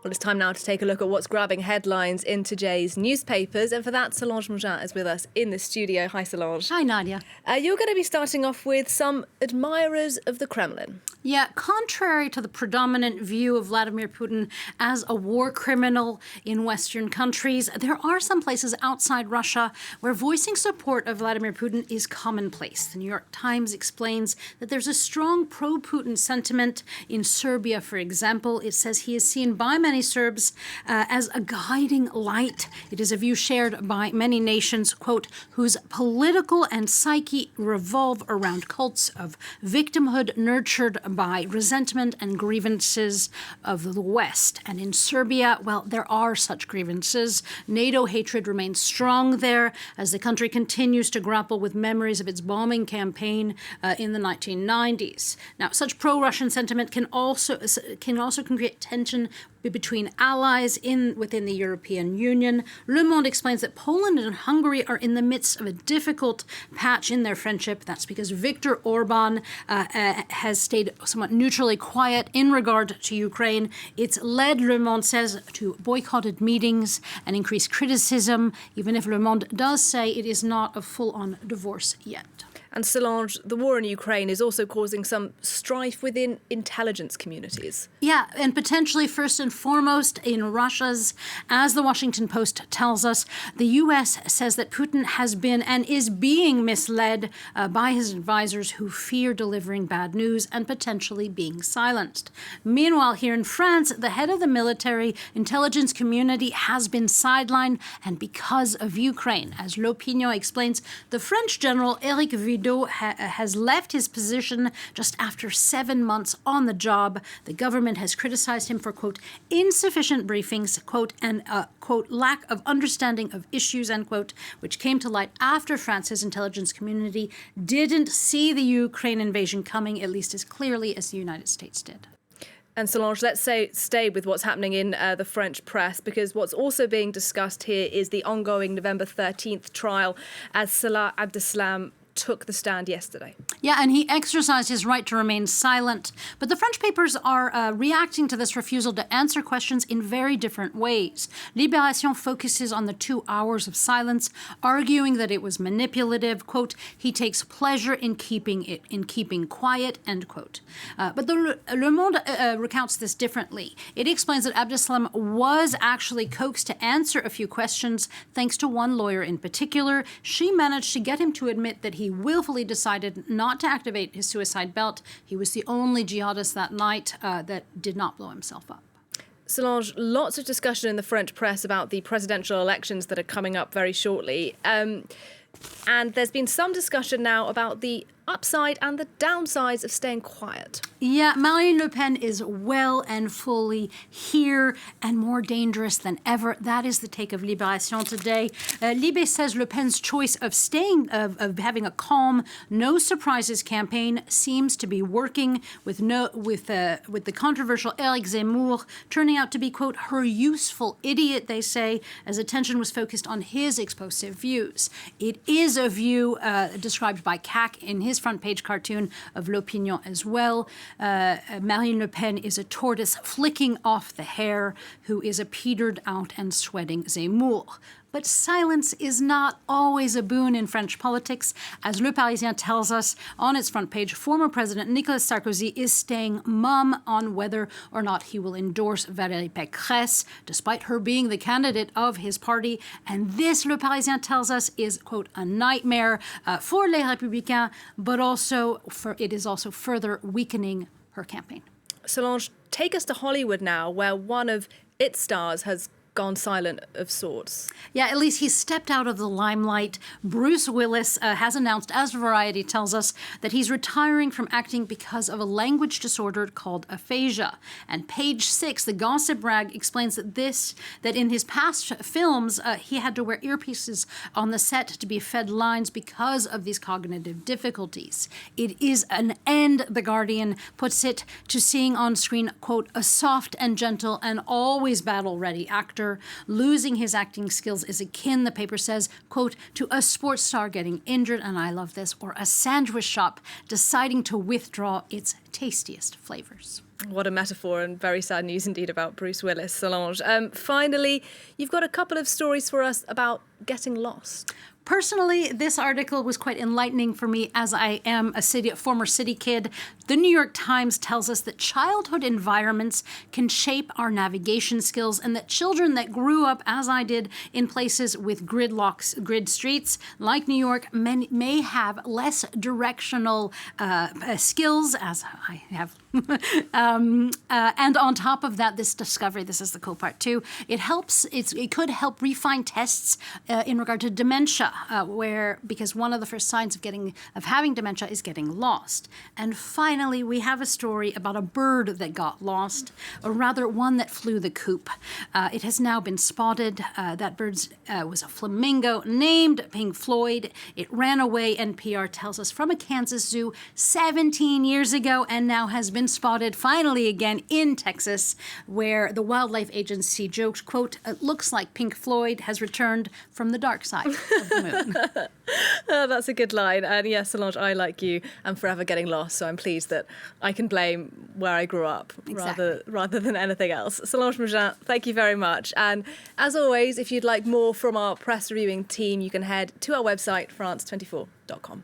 Well, it's time now to take a look at what's grabbing headlines in today's newspapers. And for that, Solange Mougin is with us in the studio. Hi, Solange. Hi, Nadia. You're going to be starting off with some admirers of the Kremlin. Yeah, contrary to the predominant view of Vladimir Putin as a war criminal in Western countries, there are some places outside Russia where voicing support of Vladimir Putin is commonplace. The New York Times explains that there's a strong pro-Putin sentiment in Serbia, for example. It says he is seen by many Serbs as a guiding light. It is a view shared by many nations, quote, whose political and psyche revolve around cults of victimhood nurtured by resentment and grievances of the West. And in Serbia, well, there are such grievances. NATO hatred remains strong there as the country continues to grapple with memories of its bombing campaign in the 1990s. Now, such pro-Russian sentiment can also create tension between allies within the European Union. Le Monde explains that Poland and Hungary are in the midst of a difficult patch in their friendship. That's because Viktor Orban has stayed somewhat neutrally quiet in regard to Ukraine. It's led, Le Monde says, to boycotted meetings and increased criticism, even if Le Monde does say it is not a full-on divorce yet. And Solange, the war in Ukraine is also causing some strife within intelligence communities. Yeah, and potentially first and foremost in Russia's. As the Washington Post tells us, the U.S. says that Putin has been and is being misled by his advisors who fear delivering bad news and potentially being silenced. Meanwhile, here in France, the head of the military intelligence community has been sidelined, and because of Ukraine. As L'Opinion explains, the French general Éric Vidal has left his position just after 7 months on the job. The government has criticized him for, quote, insufficient briefings, quote, and, quote, lack of understanding of issues, end quote, which came to light after France's intelligence community didn't see the Ukraine invasion coming, at least as clearly as the United States did. And Solange, let's stay with what's happening in the French press, because what's also being discussed here is the ongoing November 13th trial as Salah Abdeslam took the stand yesterday. Yeah, and he exercised his right to remain silent. But the French papers are reacting to this refusal to answer questions in very different ways. Libération focuses on the 2 hours of silence, arguing that it was manipulative. Quote, he takes pleasure in keeping quiet, end quote. But the Le Monde recounts this differently. It explains that Abdeslam was actually coaxed to answer a few questions thanks to one lawyer in particular. She managed to get him to admit that he willfully decided not to activate his suicide belt. He was the only jihadist that night that did not blow himself up. Solange, lots of discussion in the French press about the presidential elections that are coming up very shortly. And there's been some discussion now about the upside and the downsides of staying quiet. Yeah, Marine Le Pen is well and fully here and more dangerous than ever. That is the take of Libération today. Libé says Le Pen's choice of having a calm, no surprises campaign seems to be working with the controversial Éric Zemmour turning out to be, quote, her useful idiot, they say, as attention was focused on his explosive views. It is a view described by CAC in his front page cartoon of L'Opinion as well. Marine Le Pen is a tortoise flicking off the hair who is a petered out and sweating Zemmour. But silence is not always a boon in French politics. As Le Parisien tells us on its front page, former President Nicolas Sarkozy is staying mum on whether or not he will endorse Valérie Pécresse, despite her being the candidate of his party. And this, Le Parisien tells us, is, quote, a nightmare for Les Républicains, but also it is also further weakening her campaign. Solange, take us to Hollywood now, where one of its stars has gone silent of sorts. Yeah, at least he's stepped out of the limelight. Bruce Willis has announced, as Variety tells us, that he's retiring from acting because of a language disorder called aphasia. And Page 6, the gossip rag, explains that in his past films, he had to wear earpieces on the set to be fed lines because of these cognitive difficulties. It is an end, The Guardian puts it, to seeing on screen, quote, a soft and gentle and always battle-ready actor actor. Losing his acting skills is akin, the paper says, quote, to a sports star getting injured, and I love this, or a sandwich shop deciding to withdraw its tastiest flavors. What a metaphor, and very sad news indeed about Bruce Willis. Solange, finally, you've got a couple of stories for us about getting lost. Personally, this article was quite enlightening for me, as I am a former city kid. The New York Times tells us that childhood environments can shape our navigation skills, and that children that grew up, as I did, in places with grid streets, like New York, may have less directional skills, as I have. And on top of that, this discovery, this is the cool part too, it could help refine tests in regard to dementia, because one of the first signs of having dementia is getting lost. And finally, we have a story about a bird that got lost, or rather one that flew the coop. It has now been spotted. That bird was a flamingo named Pink Floyd. It ran away, NPR tells us, from a Kansas zoo 17 years ago, and now has been spotted finally again in Texas, where the wildlife agency joked, quote, it looks like Pink Floyd has returned from the dark side of the moon. Oh, that's a good line. And yes, Solange, I, like you, am forever getting lost, so I'm pleased that I can blame where I grew up rather than anything else. Solange Mougin, thank you very much. And as always, if you'd like more from our press reviewing team, you can head to our website, france24.com.